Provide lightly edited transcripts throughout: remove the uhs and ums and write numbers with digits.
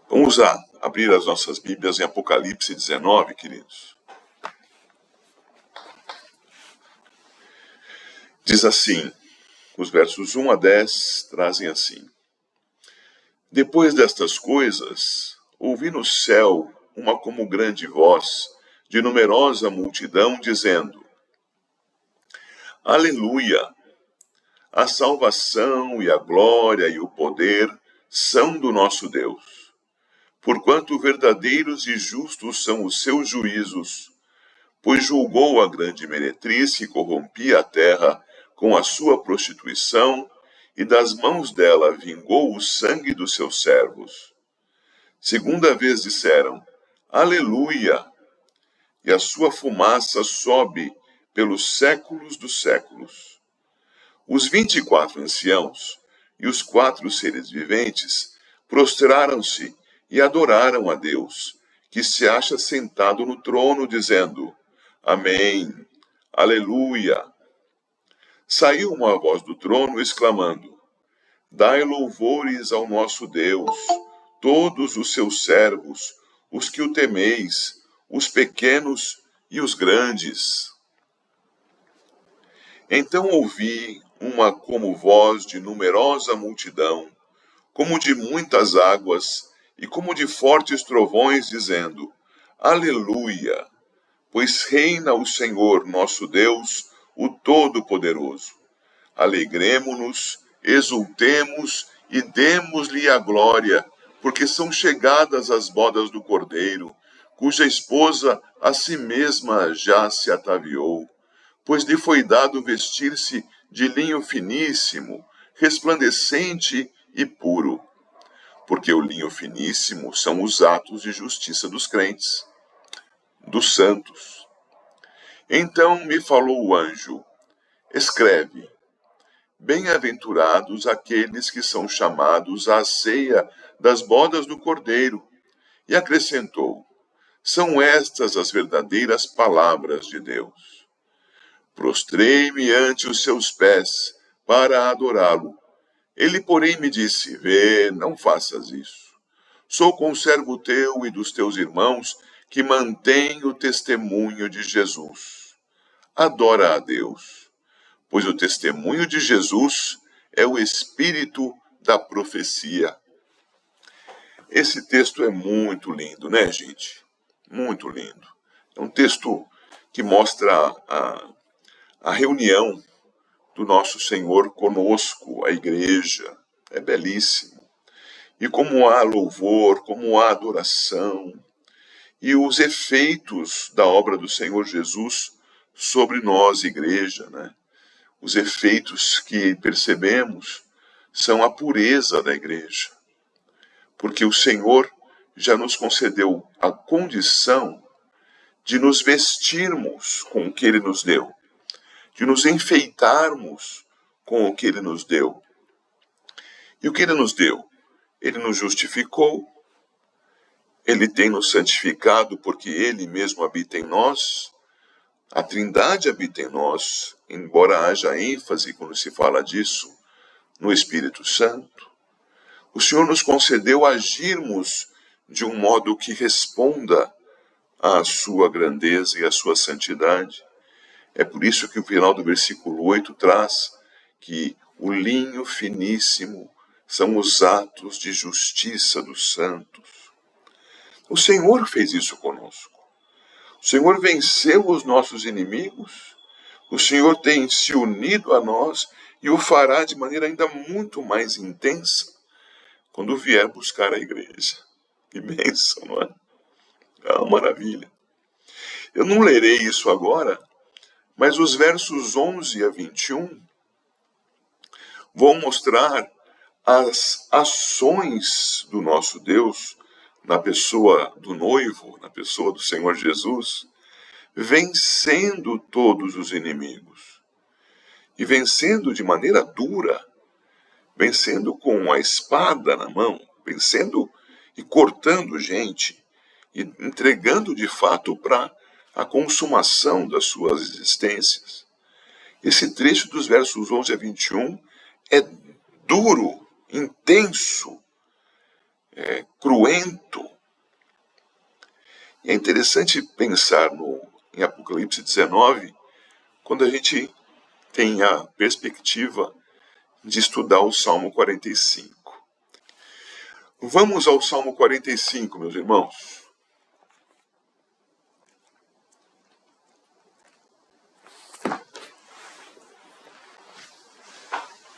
Vamos abrir as nossas Bíblias em Apocalipse 19, queridos. Diz assim, os versos 1 a 10 trazem assim. Depois destas coisas, ouvi no céu uma como grande voz de numerosa multidão, dizendo: Aleluia! A salvação e a glória e o poder são do nosso Deus. Porquanto verdadeiros e justos são os seus juízos, pois julgou a grande meretriz que corrompia a terra com a sua prostituição, e das mãos dela vingou o sangue dos seus servos. Segunda vez disseram, Aleluia! E a sua fumaça sobe pelos séculos dos séculos. Os 24 anciãos e os 4 seres viventes prostraram-se e adoraram a Deus, que se acha sentado no trono, dizendo, Amém, Aleluia. Saiu uma voz do trono exclamando, Dai louvores ao nosso Deus, todos os seus servos, os que o temeis, os pequenos e os grandes. Então ouvi uma como voz de numerosa multidão, como de muitas águas e como de fortes trovões, dizendo, Aleluia, pois reina o Senhor nosso Deus, o Todo-Poderoso. Alegremo-nos, exultemos e demos-lhe a glória, porque são chegadas as bodas do Cordeiro, cuja esposa a si mesma já se ataviou, pois lhe foi dado vestir-se de linho finíssimo, resplandecente e puro, porque o linho finíssimo são os atos de justiça dos crentes, dos santos. Então me falou o anjo, escreve, bem-aventurados aqueles que são chamados à ceia das bodas do Cordeiro. E acrescentou, são estas as verdadeiras palavras de Deus. Prostrei-me ante os seus pés para adorá-lo. Ele, porém, me disse, vê, não faças isso. Sou conservo teu e dos teus irmãos que mantêm o testemunho de Jesus. Adora a Deus, pois o testemunho de Jesus é o espírito da profecia. Esse texto é muito lindo, né, gente? Muito lindo. É um texto que mostra a reunião do nosso Senhor conosco, a igreja. É belíssimo. E como há louvor, como há adoração, e os efeitos da obra do Senhor Jesus sobre nós, igreja, né? Os efeitos que percebemos são a pureza da igreja, porque o Senhor já nos concedeu a condição de nos vestirmos com o que Ele nos deu, de nos enfeitarmos com o que Ele nos deu. E o que Ele nos deu? Ele nos justificou, Ele tem nos santificado porque Ele mesmo habita em nós, a Trindade habita em nós, embora haja ênfase quando se fala disso no Espírito Santo. O Senhor nos concedeu agirmos de um modo que responda à sua grandeza e à sua santidade. É por isso que o final do versículo 8 traz que o linho finíssimo são os atos de justiça dos santos. O Senhor fez isso conosco. O Senhor venceu os nossos inimigos, o Senhor tem se unido a nós e o fará de maneira ainda muito mais intensa quando vier buscar a igreja. Que bênção, não é? É uma maravilha. Eu não lerei isso agora, mas os versos 11 a 21 vão mostrar as ações do nosso Deus na pessoa do noivo, na pessoa do Senhor Jesus, vencendo todos os inimigos. E vencendo de maneira dura, vencendo com a espada na mão, vencendo e cortando gente, e entregando de fato para a consumação das suas existências. Esse trecho dos versos 11 a 21 é duro, intenso, cruento. E é interessante pensar em Apocalipse 19, quando a gente tem a perspectiva de estudar o Salmo 45. Vamos ao Salmo 45, meus irmãos.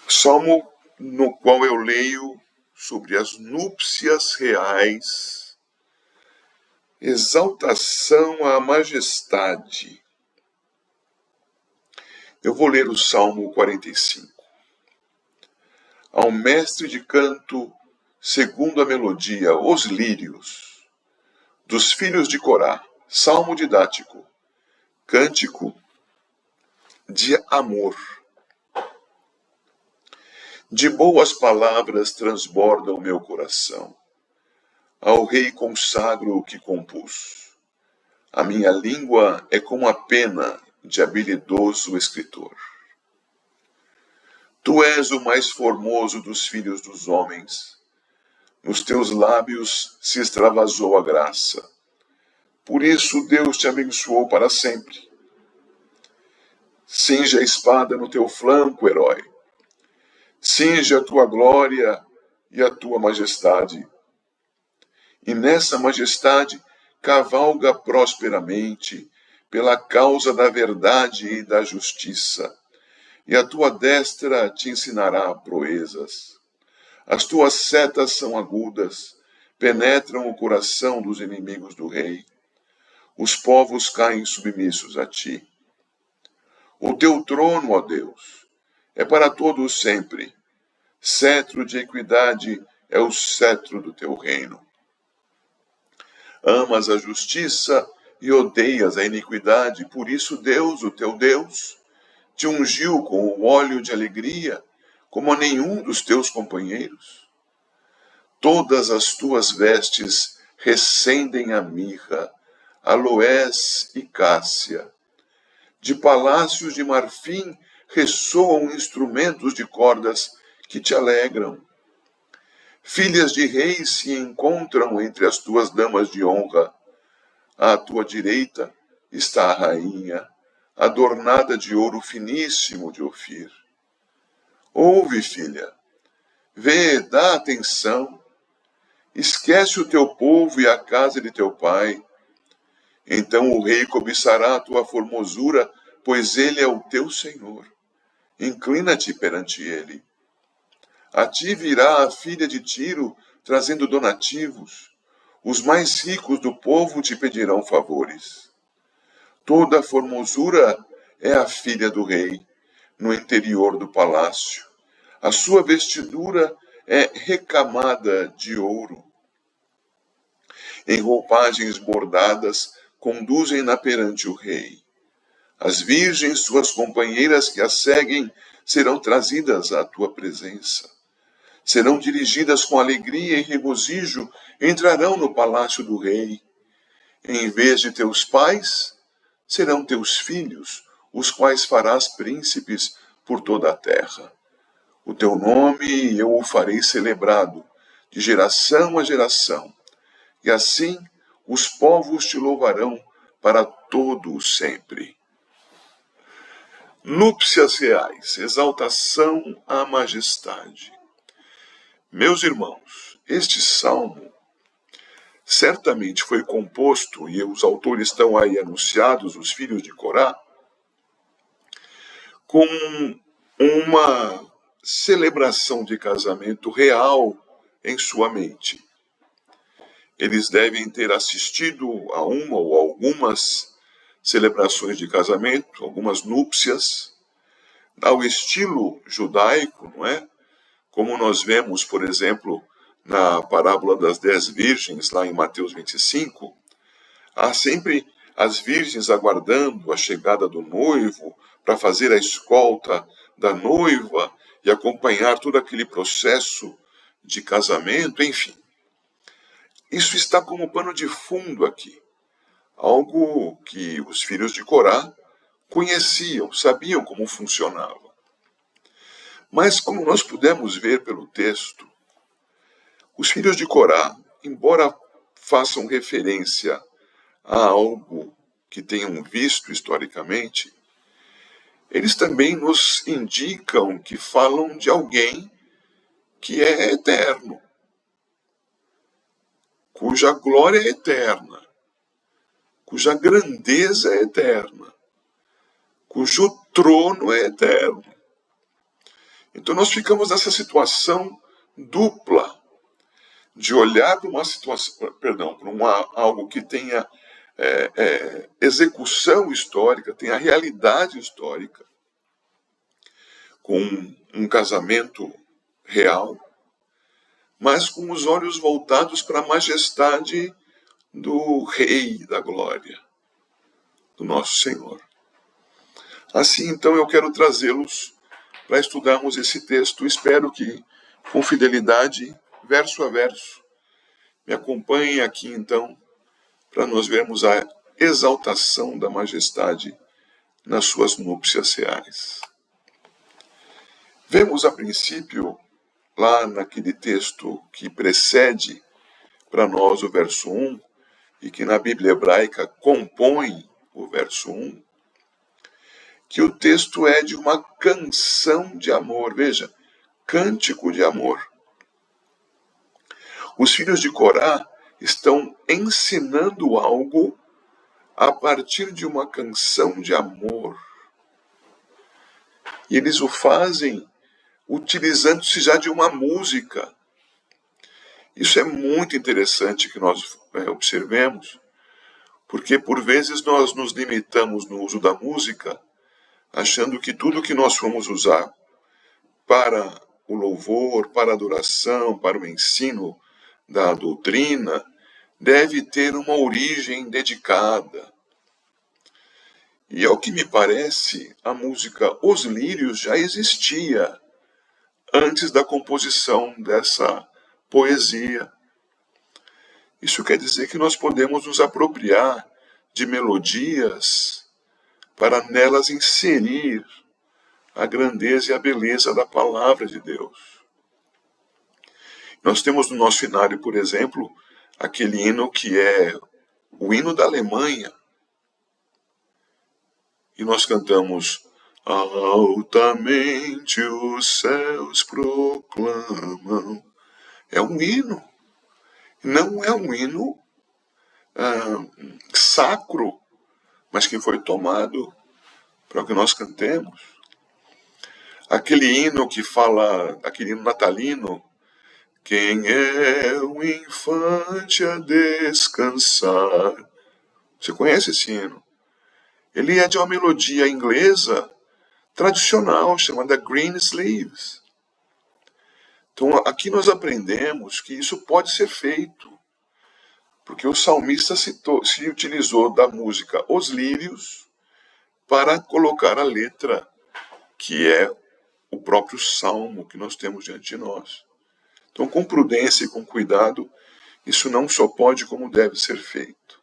Salmo no qual eu leio sobre as núpcias reais, exaltação à majestade. Eu vou ler o Salmo 45. Ao mestre de canto, segundo a melodia, os lírios, dos filhos de Corá, salmo didático, cântico de amor. De boas palavras transborda o meu coração. Ao rei consagro o que compus. A minha língua é como a pena de habilidoso escritor. Tu és o mais formoso dos filhos dos homens. Nos teus lábios se extravasou a graça. Por isso Deus te abençoou para sempre. Cinge a espada no teu flanco, herói. Cinge a tua glória e a tua majestade. E nessa majestade cavalga prosperamente pela causa da verdade e da justiça. E a tua destra te ensinará proezas. As tuas setas são agudas, penetram o coração dos inimigos do rei. Os povos caem submissos a ti. O teu trono, ó Deus, é para todos sempre. Cetro de equidade é o cetro do teu reino. Amas a justiça e odeias a iniquidade, por isso Deus, o teu Deus, te ungiu com o óleo de alegria, como a nenhum dos teus companheiros. Todas as tuas vestes recendem a mirra, aloés e cássia. De palácios de marfim ressoam instrumentos de cordas que te alegram. Filhas de reis se encontram entre as tuas damas de honra. À tua direita está a rainha, adornada de ouro finíssimo de Ofir. Ouve, filha, vê, dá atenção. Esquece o teu povo e a casa de teu pai. Então o rei cobiçará a tua formosura, pois ele é o teu Senhor. Inclina-te perante ele. A ti virá a filha de Tiro, trazendo donativos. Os mais ricos do povo te pedirão favores. Toda a formosura é a filha do rei, no interior do palácio. A sua vestidura é recamada de ouro. Em roupagens bordadas, conduzem-na perante o rei. As virgens, suas companheiras que a seguem, serão trazidas à tua presença. Serão dirigidas com alegria e regozijo, entrarão no palácio do rei. Em vez de teus pais, serão teus filhos, os quais farás príncipes por toda a terra. O teu nome eu o farei celebrado, de geração a geração, e assim os povos te louvarão para todo o sempre. Núpcias reais, exaltação à majestade. Meus irmãos, este salmo certamente foi composto, e os autores estão aí anunciados, os filhos de Corá, com uma celebração de casamento real em sua mente. Eles devem ter assistido a uma ou algumas celebrações de casamento, algumas núpcias, ao estilo judaico, não é? Como nós vemos, por exemplo, na parábola das 10 virgens, lá em Mateus 25, há sempre as virgens aguardando a chegada do noivo para fazer a escolta da noiva e acompanhar todo aquele processo de casamento, enfim. Isso está como pano de fundo aqui. Algo que os filhos de Corá conheciam, sabiam como funcionava. Mas, como nós pudemos ver pelo texto, Os filhos de Corá, embora façam referência a algo que tenham visto historicamente, eles também nos indicam que falam de alguém que é eterno, cuja glória é eterna, cuja grandeza é eterna, cujo trono é eterno. Então nós ficamos nessa situação dupla de olhar para uma situação, para algo que tenha execução histórica, tenha realidade histórica, com um casamento real, mas com os olhos voltados para a majestade do Rei da Glória, do nosso Senhor. Assim, então, eu quero trazê-los para estudarmos esse texto. Espero que, com fidelidade, verso a verso, me acompanhem aqui, então, para nós vermos a exaltação da majestade nas suas núpcias reais. Vemos, a princípio, lá naquele texto que precede para nós o verso 1, e que na Bíblia hebraica compõe o verso 1, que o texto é de uma canção de amor. Veja, cântico de amor. Os filhos de Corá estão ensinando algo a partir de uma canção de amor. E eles o fazem utilizando-se já de uma música. Isso é muito interessante que nós observemos, porque por vezes nós nos limitamos no uso da música, achando que tudo que nós vamos usar para o louvor, para a adoração, para o ensino da doutrina, deve ter uma origem dedicada. E ao que me parece, a música Os Lírios já existia antes da composição dessa poesia. Isso quer dizer que nós podemos nos apropriar de melodias para nelas inserir a grandeza e a beleza da palavra de Deus. Nós temos no nosso hinário, por exemplo, aquele hino que é o hino da Alemanha. E nós cantamos: altamente os céus proclamam. É um hino. Não é um hino sacro, mas que foi tomado para que nós cantemos. Aquele hino que fala, aquele hino natalino: quem é o infante a descansar? Você conhece esse hino? Ele é de uma melodia inglesa tradicional, chamada Green Sleeves. Então aqui nós aprendemos que isso pode ser feito, porque o salmista se utilizou da música Os Lírios para colocar a letra, que é o próprio salmo que nós temos diante de nós. Então, com prudência e com cuidado, isso não só pode, como deve ser feito.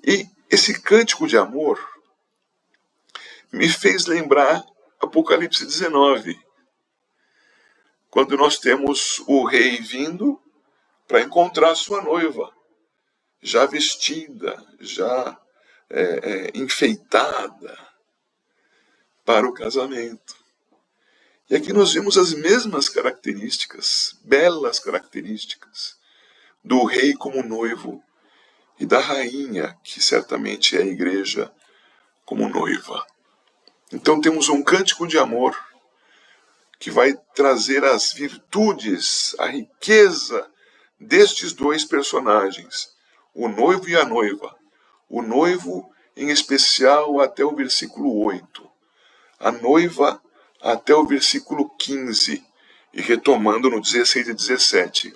E esse cântico de amor me fez lembrar Apocalipse 19, quando nós temos o rei vindo para encontrar sua noiva, já vestida, já enfeitada para o casamento. E aqui nós vemos as mesmas características, belas características, do rei como noivo e da rainha, que certamente é a igreja, como noiva. Então temos um cântico de amor que vai trazer as virtudes, a riqueza destes dois personagens, o noivo e a noiva. O noivo, em especial, até o versículo 8. A noiva, até o versículo 15. E retomando no 16 e 17.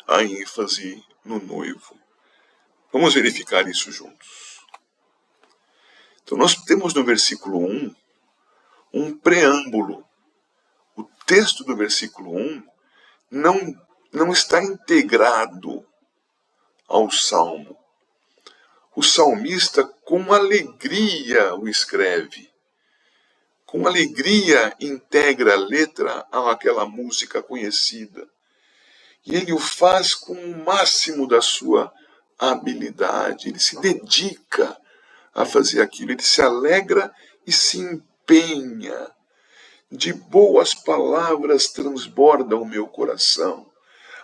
A ênfase no noivo. Vamos verificar isso juntos. Então nós temos no versículo 1 um preâmbulo. O texto do versículo 1 não está integrado ao salmo. O salmista, com alegria, o escreve. Com alegria, integra a letra àquela música conhecida. E ele o faz com o máximo da sua habilidade, ele se dedica a fazer aquilo, ele se alegra e se empenha. De boas palavras transborda o meu coração.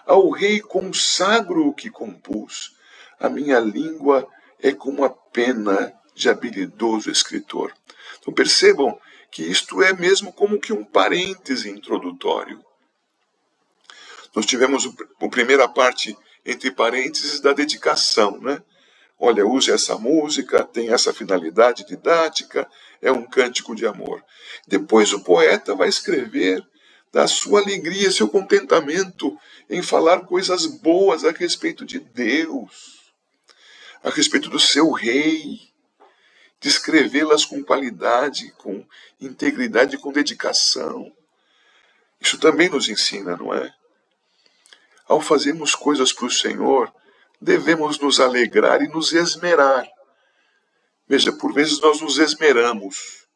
Ao rei consagro o que compus. A minha língua é como a pena de habilidoso escritor. Então percebam que isto é mesmo como que um parêntese introdutório. Nós tivemos a primeira parte, entre parênteses, da dedicação, né? Olha, use essa música, tem essa finalidade didática, é um cântico de amor. Depois o poeta vai escrever da sua alegria, seu contentamento em falar coisas boas a respeito de Deus, a respeito do seu rei, descrevê-las com qualidade, com integridade, com dedicação. Isso também nos ensina, não é? Ao fazermos coisas para o Senhor, devemos nos alegrar e nos esmerar. Veja, por vezes nós nos esmeramos,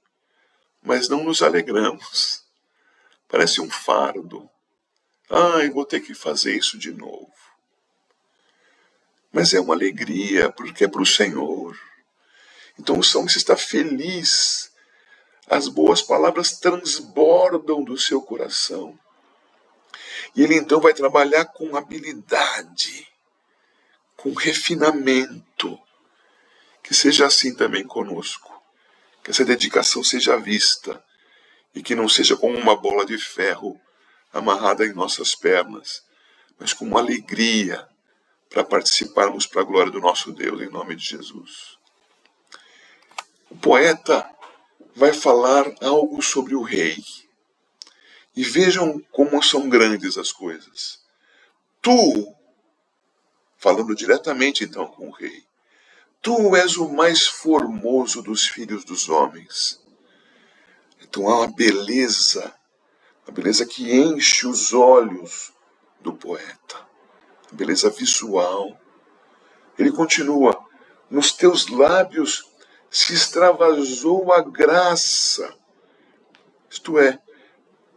mas não nos alegramos. Parece um fardo. Ai, vou ter que fazer isso de novo. Mas é uma alegria, porque é para o Senhor. Então o salmista está feliz. As boas palavras transbordam do seu coração. E ele então vai trabalhar com habilidade, com refinamento. Que seja assim também conosco. Que essa dedicação seja vista e que não seja como uma bola de ferro amarrada em nossas pernas, mas com uma alegria para participarmos para a glória do nosso Deus, em nome de Jesus. O poeta vai falar algo sobre o rei. E vejam como são grandes as coisas. Tu, falando diretamente então com o rei, tu és o mais formoso dos filhos dos homens. Então há uma beleza que enche os olhos do poeta, a beleza visual. Ele continua, nos teus lábios se extravasou a graça, isto é,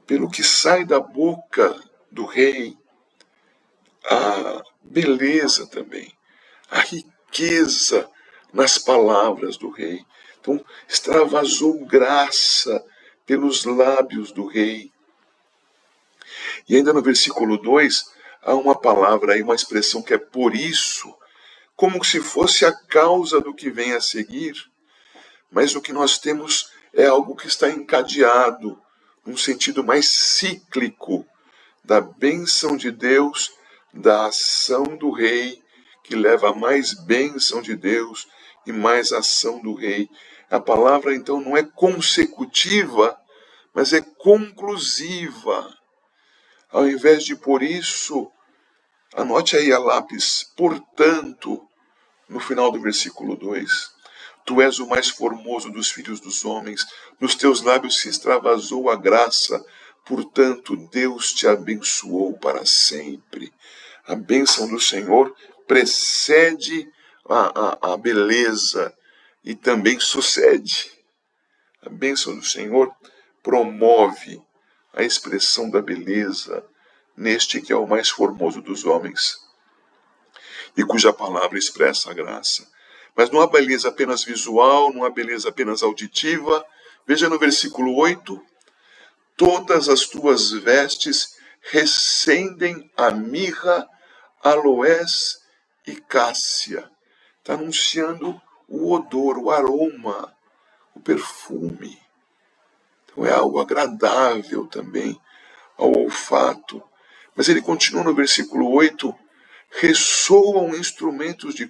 pelo que sai da boca do rei, a beleza também, a riqueza nas palavras do rei. Então, extravasou graça pelos lábios do rei. E ainda no versículo 2, há uma palavra aí, uma expressão que é por isso, como se fosse a causa do que vem a seguir. Mas o que nós temos é algo que está encadeado, num sentido mais cíclico, da bênção de Deus, da ação do rei, que leva a mais bênção de Deus e mais ação do rei. A palavra então não é consecutiva, mas é conclusiva. Ao invés de por isso, anote aí a lápis, portanto, no final do versículo 2. Tu és o mais formoso dos filhos dos homens, nos teus lábios se extravasou a graça, portanto Deus te abençoou para sempre. A bênção do Senhor precede a beleza e também sucede. A bênção do Senhor promove a expressão da beleza neste que é o mais formoso dos homens e cuja palavra expressa a graça. Mas não há beleza apenas visual, não há beleza apenas auditiva. Veja no versículo 8, todas as tuas vestes recendem a mirra, aloés e cássia. Está anunciando o odor, o aroma, o perfume. Então é algo agradável também ao olfato. Mas ele continua no versículo 8, ressoam instrumentos de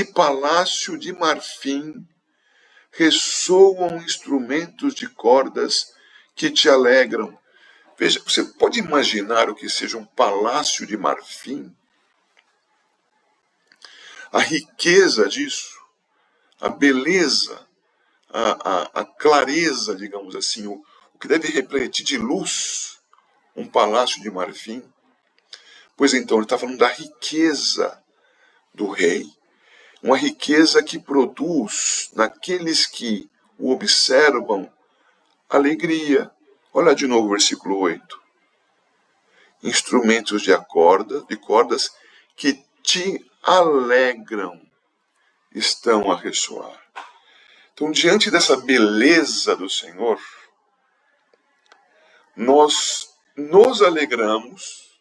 palácio de marfim, ressoam instrumentos de cordas que te alegram. Veja, você pode imaginar o que seja um palácio de marfim? A riqueza disso, a beleza, a clareza, digamos assim, o que deve refletir de luz um palácio de marfim. Pois então, ele está falando da riqueza do rei, uma riqueza que produz naqueles que o observam alegria. Olha de novo o versículo 8. instrumentos de cordas que te alegram estão a ressoar. Então, diante dessa beleza do Senhor, nós nos alegramos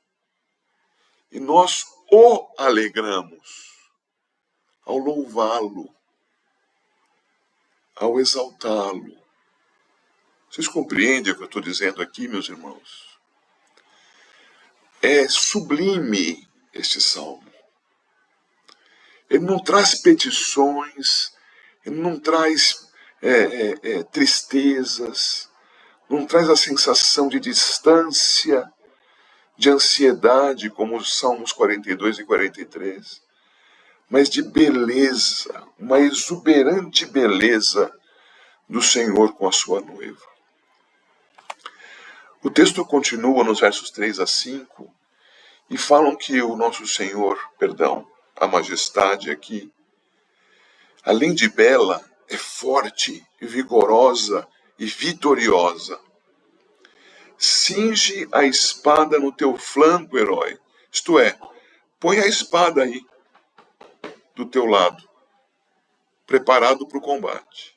e nós o alegramos ao louvá-lo, ao exaltá-lo. Vocês compreendem o que eu estou dizendo aqui, meus irmãos? É sublime este salmo. Ele não traz petições, ele não traz tristezas, não traz a sensação de distância, de ansiedade, como os Salmos 42 e 43, mas de beleza, uma exuberante beleza do Senhor com a sua noiva. O texto continua nos versos 3 a 5 e falam que o nosso Senhor, a majestade aqui, além de bela, é forte, vigorosa e vitoriosa. Cinge a espada no teu flanco, herói. Isto é, põe a espada aí, do teu lado, preparado para o combate.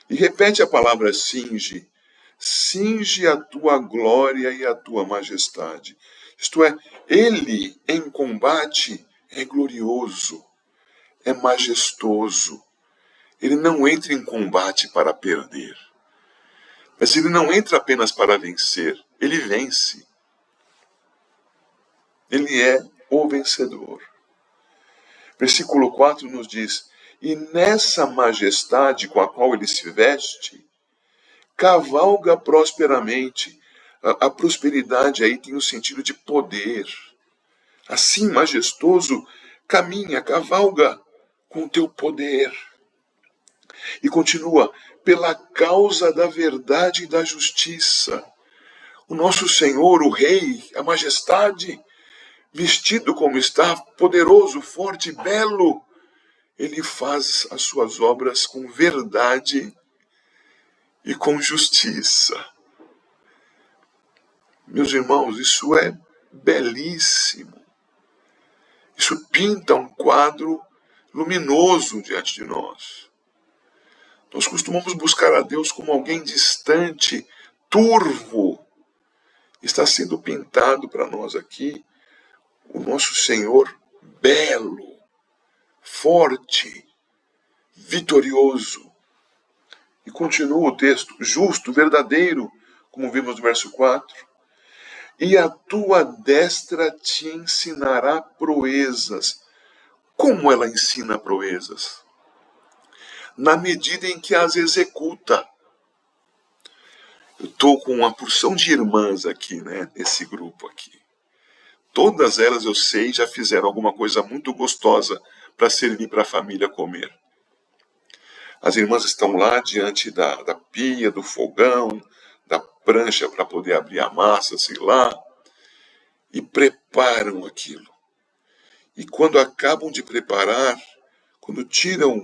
E repete a palavra cinge. Cinge a tua glória e a tua majestade. Isto é, ele em combate é glorioso, é majestoso. Ele não entra em combate para perder. Mas ele não entra apenas para vencer, ele vence. Ele é o vencedor. Versículo 4 nos diz: e nessa majestade com a qual ele se veste, cavalga prosperamente. A prosperidade aí tem o sentido de poder. Assim, majestoso, caminha, cavalga com o teu poder. E continua, pela causa da verdade e da justiça. O nosso Senhor, o Rei, a majestade, vestido como está, poderoso, forte, belo, ele faz as suas obras com verdade e com justiça. Meus irmãos, isso é belíssimo. Isso pinta um quadro luminoso diante de nós. Nós costumamos buscar a Deus como alguém distante, turvo. Está sendo pintado para nós aqui o nosso Senhor belo, forte, vitorioso. E continua o texto, justo, verdadeiro, como vimos no verso 4. E a tua destra te ensinará proezas. Como ela ensina proezas? Na medida em que as executa. Eu estou com uma porção de irmãs aqui, nesse grupo aqui. Todas elas, eu sei, já fizeram alguma coisa muito gostosa para servir para a família comer. As irmãs estão lá diante da pia, do fogão, da prancha para poder abrir a massa, sei lá, e preparam aquilo. E quando acabam de preparar, quando tiram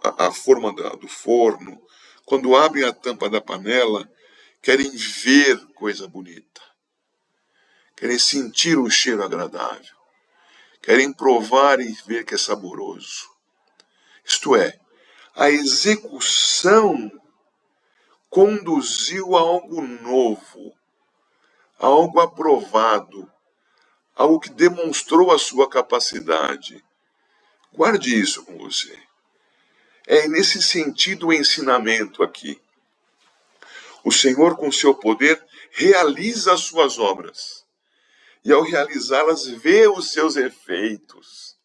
a forma do forno, quando abrem a tampa da panela, querem ver coisa bonita. Querem sentir um cheiro agradável. Querem provar e ver que é saboroso. Isto é, a execução conduziu a algo novo, a algo aprovado, algo que demonstrou a sua capacidade. Guarde isso com você. É nesse sentido o ensinamento aqui. O Senhor, com seu poder, realiza as suas obras. E ao realizá-las, vê os seus efeitos.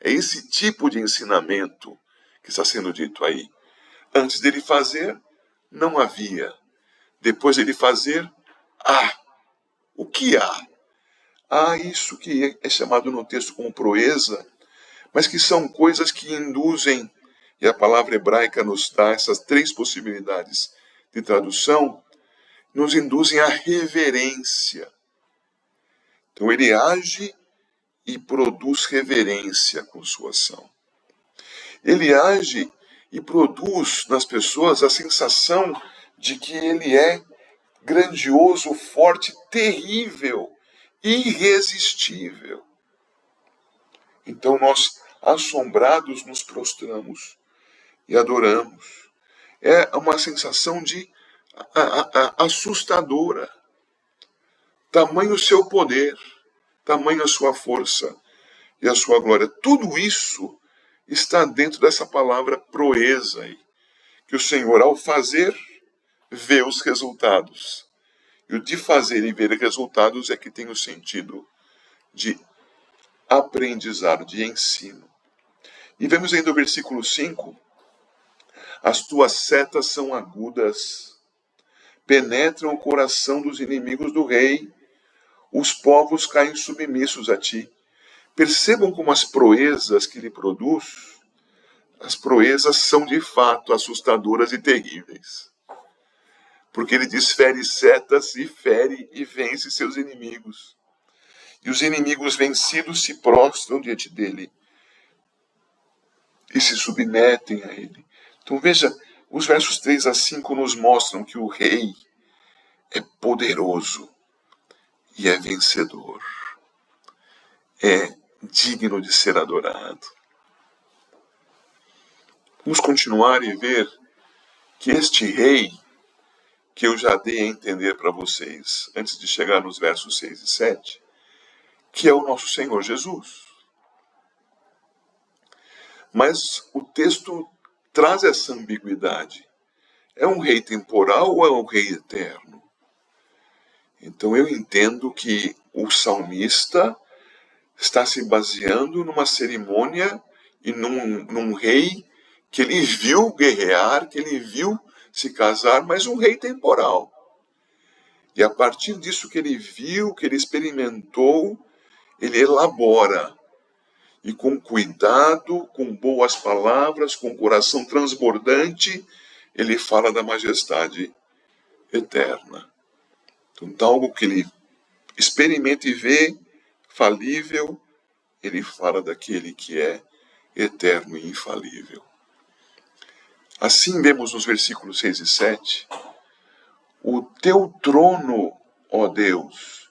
É esse tipo de ensinamento que está sendo dito aí. Antes dele fazer, não havia. Depois dele fazer, há. O que há? Há isso que é chamado no texto como proeza, mas que são coisas que induzem, e a palavra hebraica nos dá essas 3 possibilidades de tradução, nos induzem à reverência. Então ele age e produz reverência com sua ação. Ele age e produz nas pessoas a sensação de que ele é grandioso, forte, terrível irresistível. Então nós, assombrados, nos prostramos e adoramos. É uma sensação de assustadora. Tamanho o seu poder, tamanho a sua força e a sua glória. Tudo isso está dentro dessa palavra proeza aí, que o Senhor, ao fazer, vê os resultados. E o de fazer e ver resultados é que tem o sentido de aprendizado, de ensino. E vemos ainda o versículo 5. As tuas setas são agudas, penetram o coração dos inimigos do rei, os povos caem submissos a ti. Percebam como as proezas que ele produz, as proezas são de fato assustadoras e terríveis. Porque ele desfere setas e fere e vence seus inimigos. E os inimigos vencidos se prostram diante dele e se submetem a ele. Então veja, os versos 3 a 5 nos mostram que o rei é poderoso e é vencedor. É digno de ser adorado. Vamos continuar e ver que este rei, que eu já dei a entender para vocês, antes de chegar nos versos 6 e 7, que é o nosso Senhor Jesus. Mas o texto traz essa ambiguidade. É um rei temporal ou é um rei eterno? Então eu entendo que o salmista está se baseando numa cerimônia e num rei que ele viu guerrear, que ele viu se casar, mas um rei temporal. E a partir disso que ele viu, que ele experimentou, ele elabora. E com cuidado, com boas palavras, com coração transbordante, ele fala da majestade eterna. Então, algo que ele experimenta e vê, falível, ele fala daquele que é eterno e infalível. Assim vemos nos versículos 6 e 7, o teu trono, ó Deus,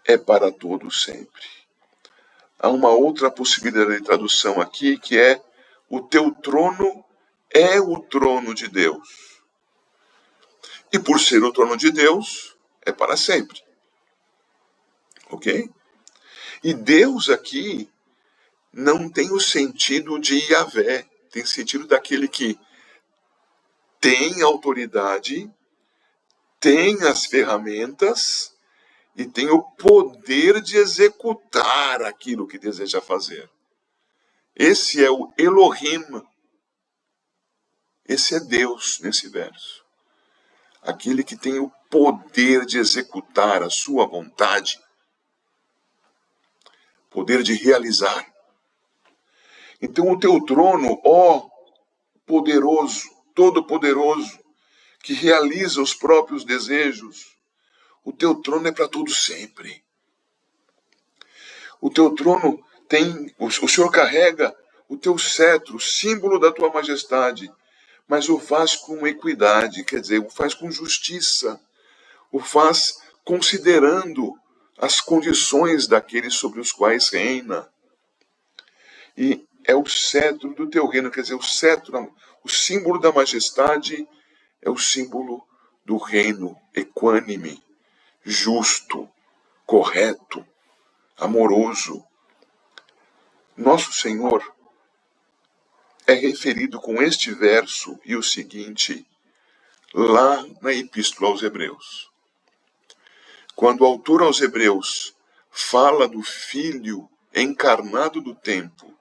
é para todo sempre. Há uma outra possibilidade de tradução aqui, que é o teu trono é o trono de Deus. E por ser o trono de Deus, é para sempre. Ok? E Deus aqui não tem o sentido de Yahvé, tem sentido daquele que tem autoridade, tem as ferramentas e tem o poder de executar aquilo que deseja fazer. Esse é o Elohim. Esse é Deus nesse verso. Aquele que tem o poder de executar a sua vontade. Poder de realizar. Então o teu trono, ó poderoso, todo-poderoso, que realiza os próprios desejos, o teu trono é para todo sempre. O teu trono tem, o Senhor carrega o teu cetro, símbolo da tua majestade, mas o faz com equidade, quer dizer, o faz com justiça, o faz considerando as condições daqueles sobre os quais reina. E é o cetro do teu reino, quer dizer, o cetro, o símbolo da majestade é o símbolo do reino equânime, justo, correto, amoroso. Nosso Senhor é referido com este verso e o seguinte, lá na Epístola aos Hebreus. Quando o autor aos Hebreus fala do Filho encarnado do tempo,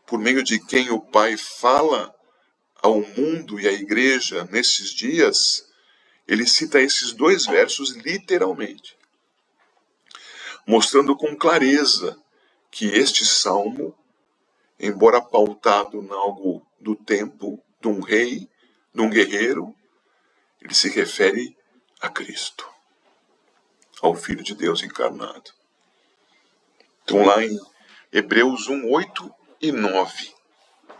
por meio de quem o Pai fala ao mundo e à igreja nesses dias, ele cita esses dois versos literalmente, mostrando com clareza que este salmo, embora pautado em algo do tempo, de um rei, de um guerreiro, ele se refere a Cristo, ao Filho de Deus encarnado. Então lá em Hebreus 1, 8 e 9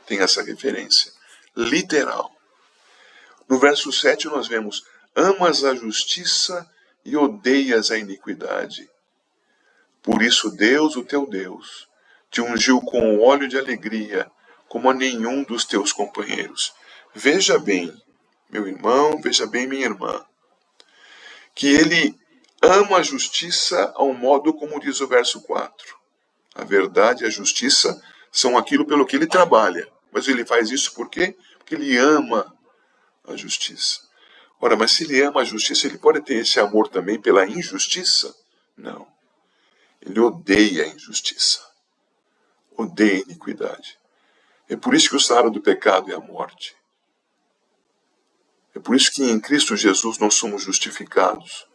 tem essa referência literal. No verso 7 nós vemos, amas a justiça e odeias a iniquidade. Por isso Deus, o teu Deus, te ungiu com óleo de alegria, como a nenhum dos teus companheiros. Veja bem, meu irmão, veja bem, minha irmã, que ele ama a justiça ao modo como diz o verso 4. A verdade e a justiça são aquilo pelo que ele trabalha. Mas ele faz isso por quê? Porque ele ama a justiça. Ora, mas se ele ama a justiça, ele pode ter esse amor também pela injustiça? Não. Ele odeia a injustiça. Odeia a iniquidade. É por isso que o salário do pecado é a morte. É por isso que em Cristo Jesus nós somos justificados.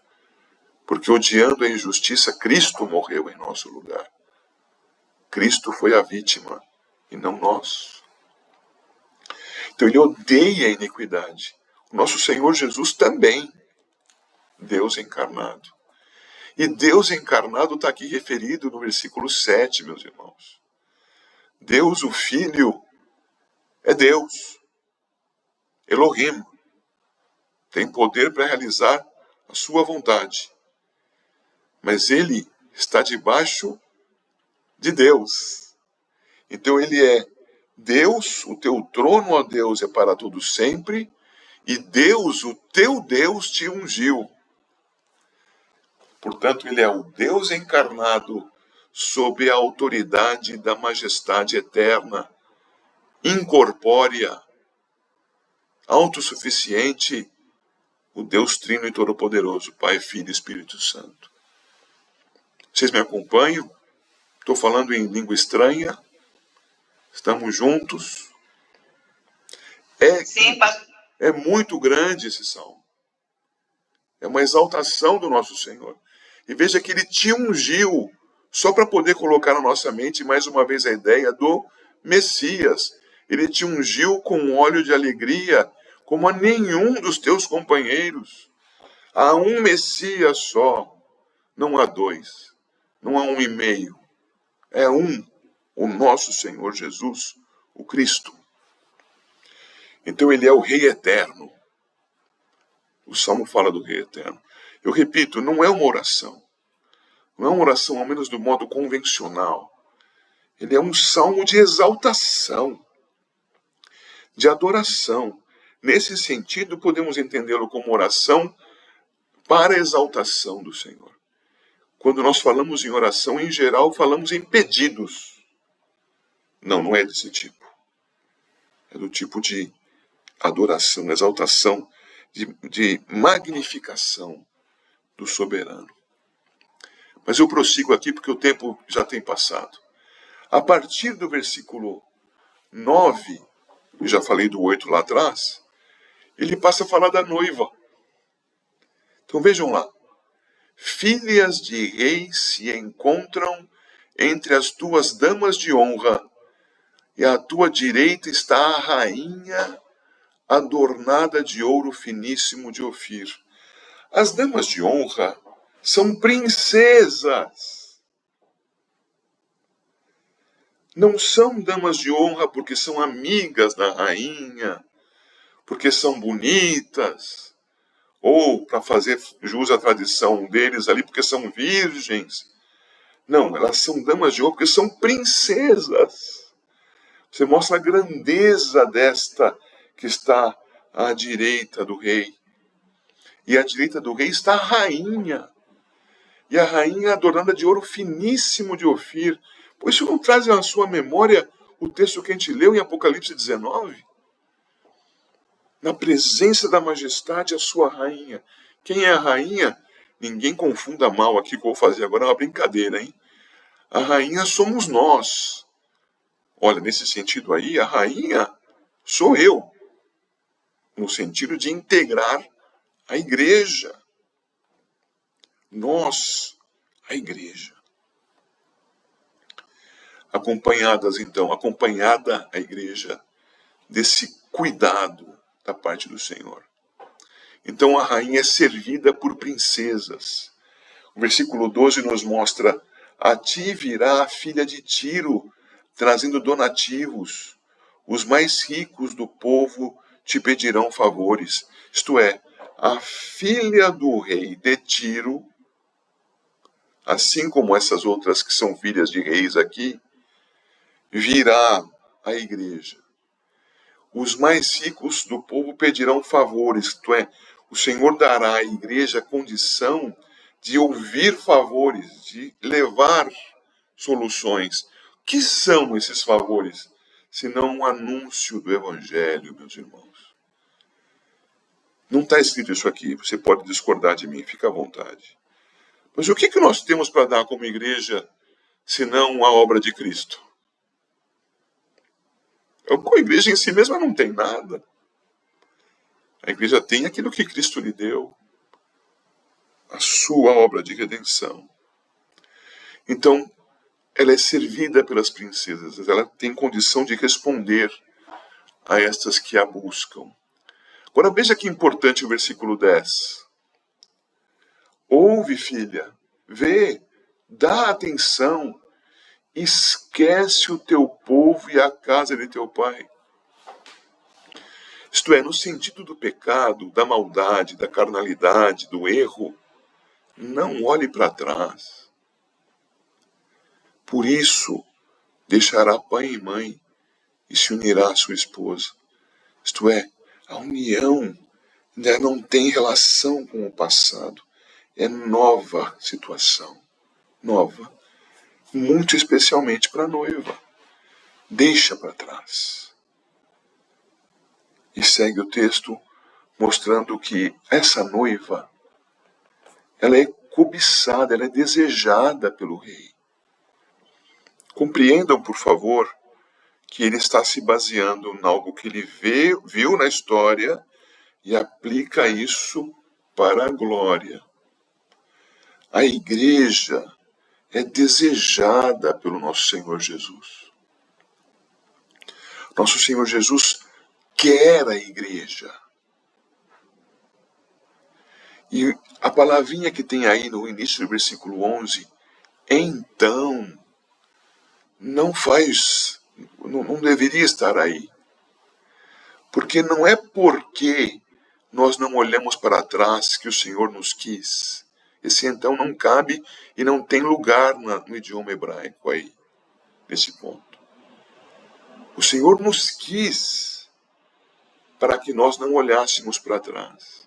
Porque odiando a injustiça, Cristo morreu em nosso lugar. Cristo foi a vítima e não nós. Então ele odeia a iniquidade. O nosso Senhor Jesus também. Deus encarnado. E Deus encarnado está aqui referido no versículo 7, meus irmãos. Deus, o Filho, é Deus. Elohim. Tem poder para realizar a sua vontade. Mas ele está debaixo de Deus. Então ele é Deus, o teu trono, ó Deus, é para todo sempre, e Deus, o teu Deus, te ungiu. Portanto, ele é o Deus encarnado sob a autoridade da majestade eterna, incorpórea, autossuficiente, o Deus Trino e Todo-Poderoso, Pai, Filho e Espírito Santo. Vocês me acompanham? Estou falando em língua estranha? Estamos juntos? Sim, é muito grande esse salmo. É uma exaltação do nosso Senhor. E veja que ele te ungiu, só para poder colocar na nossa mente mais uma vez a ideia do Messias. Ele te ungiu com óleo de alegria, como a nenhum dos teus companheiros. Há um Messias só, não há dois, não há um e meio. É um, o nosso Senhor Jesus, o Cristo. Então ele é o Rei Eterno. O Salmo fala do Rei Eterno. Eu repito, não é uma oração. Não é uma oração, ao menos do modo convencional. Ele é um salmo de exaltação, de adoração. Nesse sentido, podemos entendê-lo como oração para a exaltação do Senhor. Quando nós falamos em oração, em geral, falamos em pedidos. Não, não é desse tipo. É do tipo de adoração, exaltação, de magnificação do soberano. Mas eu prossigo aqui porque o tempo já tem passado. A partir do versículo 9, eu já falei do 8 lá atrás, ele passa a falar da noiva. Então vejam lá. Filhas de reis se encontram entre as tuas damas de honra, e à tua direita está a rainha adornada de ouro finíssimo de Ofir. As damas de honra são princesas. Não são damas de honra porque são amigas da rainha, porque são bonitas, ou para fazer jus à tradição deles ali, porque são virgens. Não, elas são damas de honra porque são princesas. Você mostra a grandeza desta que está à direita do rei. E à direita do rei está a rainha. E a rainha adornada de ouro finíssimo de Ofir. Pois isso não traz na sua memória o texto que a gente leu em Apocalipse 19? Na presença da majestade, a sua rainha. Quem é a rainha? Ninguém confunda mal aqui que eu vou fazer agora, é uma brincadeira, hein? A rainha somos nós. Olha, nesse sentido aí, a rainha sou eu. No sentido de integrar a igreja. Nós, a igreja. Acompanhada a igreja desse cuidado da parte do Senhor. Então a rainha é servida por princesas. O versículo 12 nos mostra: a ti virá a filha de Tiro, trazendo donativos. Os mais ricos do povo te pedirão favores. Isto é, a filha do rei de Tiro, assim como essas outras que são filhas de reis aqui, virá a igreja. Os mais ricos do povo pedirão favores, isto é, o Senhor dará à igreja a condição de ouvir favores, de levar soluções. O que são esses favores? Senão um anúncio do Evangelho, meus irmãos. Não está escrito isso aqui, você pode discordar de mim, fica à vontade. Mas o que nós temos para dar como igreja, senão a obra de Cristo? A igreja em si mesma não tem nada. A igreja tem aquilo que Cristo lhe deu, a sua obra de redenção. Então, ela é servida pelas princesas, ela tem condição de responder a estas que a buscam. Agora veja que importante o versículo 10. Ouve, filha, vê, dá atenção, esquece o teu povo e a casa de teu pai. Isto é, no sentido do pecado, da maldade, da carnalidade, do erro, não olhe para trás. Por isso, deixará pai e mãe e se unirá à sua esposa. Isto é, a união ainda não tem relação com o passado. É nova situação. Nova. Muito especialmente para a noiva. Deixa para trás. E segue o texto mostrando que essa noiva, ela é cobiçada, ela é desejada pelo rei. Compreendam, por favor, que ele está se baseando em algo que ele viu na história e aplica isso para a glória. A igreja é desejada pelo nosso Senhor Jesus. Nosso Senhor Jesus quer a igreja. E a palavrinha que tem aí no início do versículo 11, então, não deveria estar aí. Porque não é porque nós não olhamos para trás que o Senhor nos quis. Esse então não cabe e não tem lugar no idioma hebraico aí, nesse ponto. O Senhor nos quis para que nós não olhássemos para trás.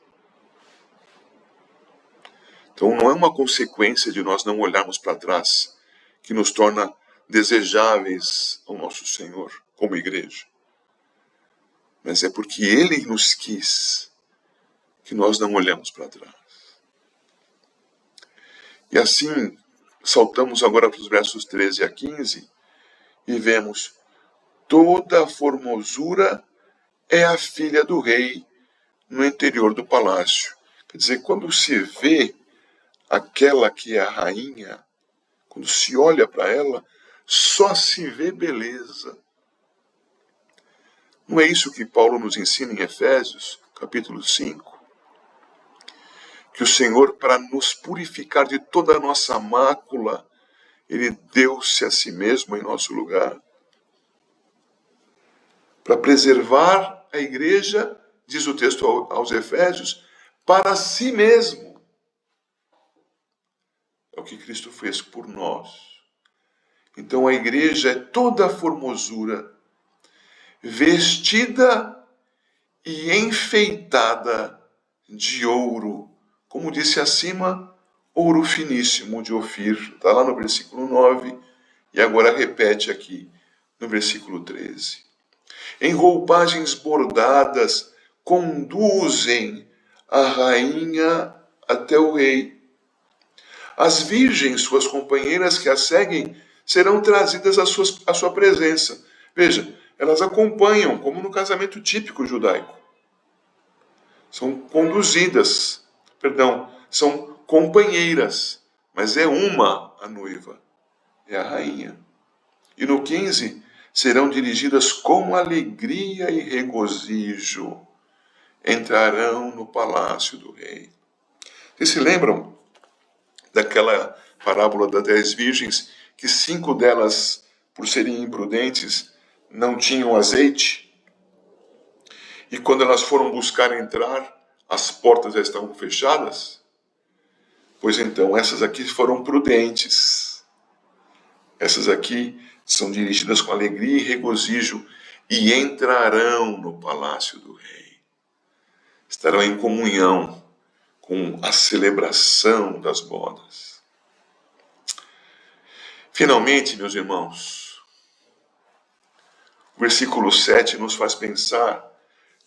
Então não é uma consequência de nós não olharmos para trás que nos torna desejáveis ao nosso Senhor como igreja. Mas é porque Ele nos quis que nós não olhamos para trás. E assim, saltamos agora para os versos 13 a 15 e vemos: toda a formosura é a filha do rei no interior do palácio. Quer dizer, quando se vê aquela que é a rainha, quando se olha para ela, só se vê beleza. Não é isso que Paulo nos ensina em Efésios, capítulo 5? Que o Senhor, para nos purificar de toda a nossa mácula, Ele deu-se a si mesmo em nosso lugar. Para preservar a igreja, diz o texto aos Efésios, para si mesmo. É o que Cristo fez por nós. Então a igreja é toda a formosura, vestida e enfeitada de ouro, como disse acima, ouro finíssimo de Ofir. Está lá no versículo 9 e agora repete aqui no versículo 13. Em roupagens bordadas conduzem a rainha até o rei. As virgens, suas companheiras que a seguem, serão trazidas à sua presença. Veja, elas acompanham, como no casamento típico judaico. São conduzidas, são companheiras, mas é uma a noiva, é a rainha. E no 15, serão dirigidas com alegria e regozijo, entrarão no palácio do rei. Vocês se lembram daquela parábola das 10 virgens, que 5 delas, por serem imprudentes, não tinham azeite? E quando elas foram buscar entrar, as portas já estavam fechadas? Pois então, essas aqui foram prudentes. Essas aqui são dirigidas com alegria e regozijo e entrarão no palácio do rei. Estarão em comunhão com a celebração das bodas. Finalmente, meus irmãos, o versículo 7 nos faz pensar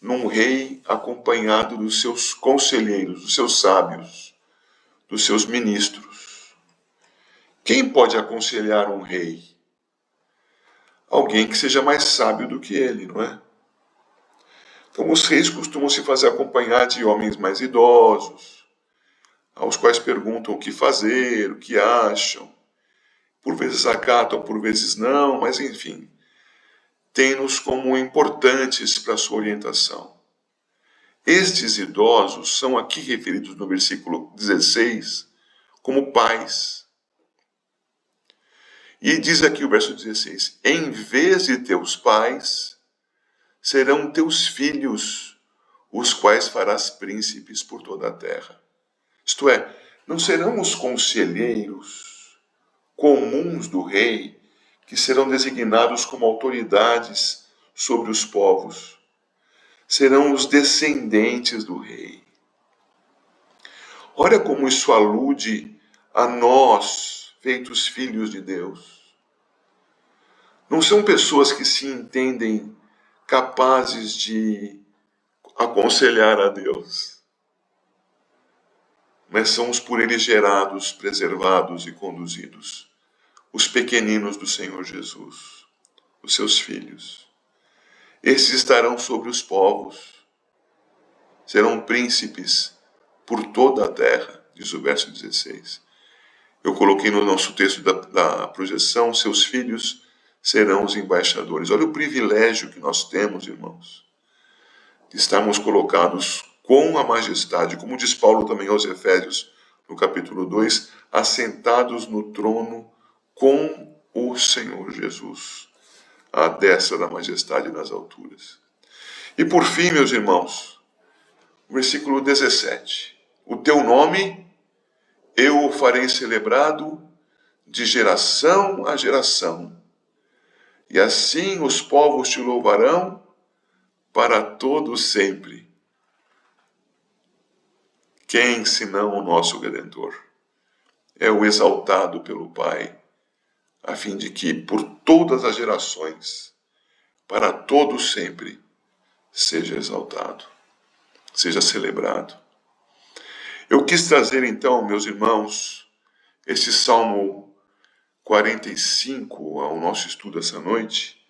num rei acompanhado dos seus conselheiros, dos seus sábios, dos seus ministros. Quem pode aconselhar um rei? Alguém que seja mais sábio do que ele, não é? Então, os reis costumam se fazer acompanhar de homens mais idosos, aos quais perguntam o que fazer, o que acham. Por vezes acatam, por vezes não, mas enfim, têm-nos como importantes para a sua orientação. Estes idosos são aqui referidos no versículo 16 como pais. E diz aqui o verso 16: em vez de teus pais, serão teus filhos, os quais farás príncipes por toda a terra. Isto é, não serão os conselheiros comuns do rei que serão designados como autoridades sobre os povos. Serão os descendentes do rei. Olha como isso alude a nós, feitos filhos de Deus. Não são pessoas que se entendem capazes de aconselhar a Deus, mas são os por ele gerados, preservados e conduzidos, os pequeninos do Senhor Jesus, os seus filhos. Esses estarão sobre os povos, serão príncipes por toda a terra, diz o verso 16. Eu coloquei no nosso texto da projeção, seus filhos serão os embaixadores. Olha o privilégio que nós temos, irmãos, de estarmos colocados com a majestade, como diz Paulo também aos Efésios, no capítulo 2, assentados no trono com o Senhor Jesus, à destra da majestade nas alturas. E por fim, meus irmãos, o versículo 17. O teu nome eu o farei celebrado de geração a geração, e assim os povos te louvarão para todo sempre. Quem, senão o nosso Redentor, é o exaltado pelo Pai, a fim de que, por todas as gerações, para todo sempre, seja exaltado, seja celebrado. Eu quis trazer então, meus irmãos, esse Salmo 45 ao nosso estudo essa noite,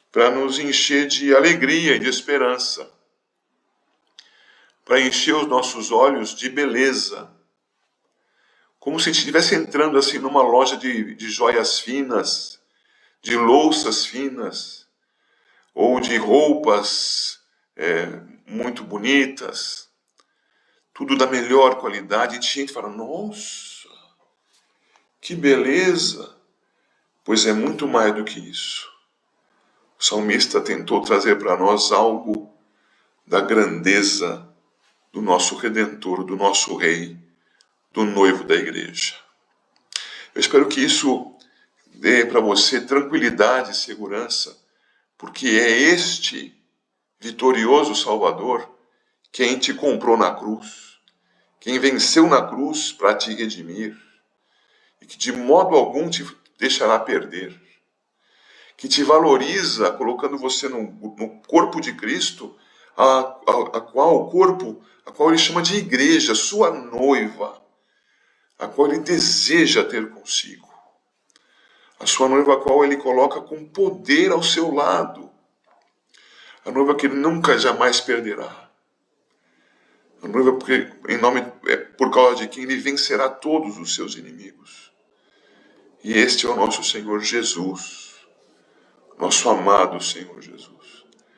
para nos encher de alegria e de esperança, para encher os nossos olhos de beleza, como se estivesse entrando assim numa loja de joias finas, de louças finas, ou de roupas muito bonitas, tudo da melhor qualidade. E tinha gente que fala, nossa, que beleza! Pois é muito mais do que isso. O salmista tentou trazer para nós algo da grandeza do nosso Redentor, do nosso Rei, do noivo da igreja. Eu espero que isso dê para você tranquilidade e segurança, porque é este vitorioso Salvador quem te comprou na cruz, quem venceu na cruz para te redimir, e que de modo algum te deixará perder, que te valoriza colocando você no corpo de Cristo, a qual ele chama de igreja, sua noiva, a qual ele deseja ter consigo. A sua noiva a qual ele coloca com poder ao seu lado. A noiva que ele nunca jamais perderá. A noiva por causa de quem ele vencerá todos os seus inimigos. E este é o nosso Senhor Jesus, nosso amado Senhor Jesus.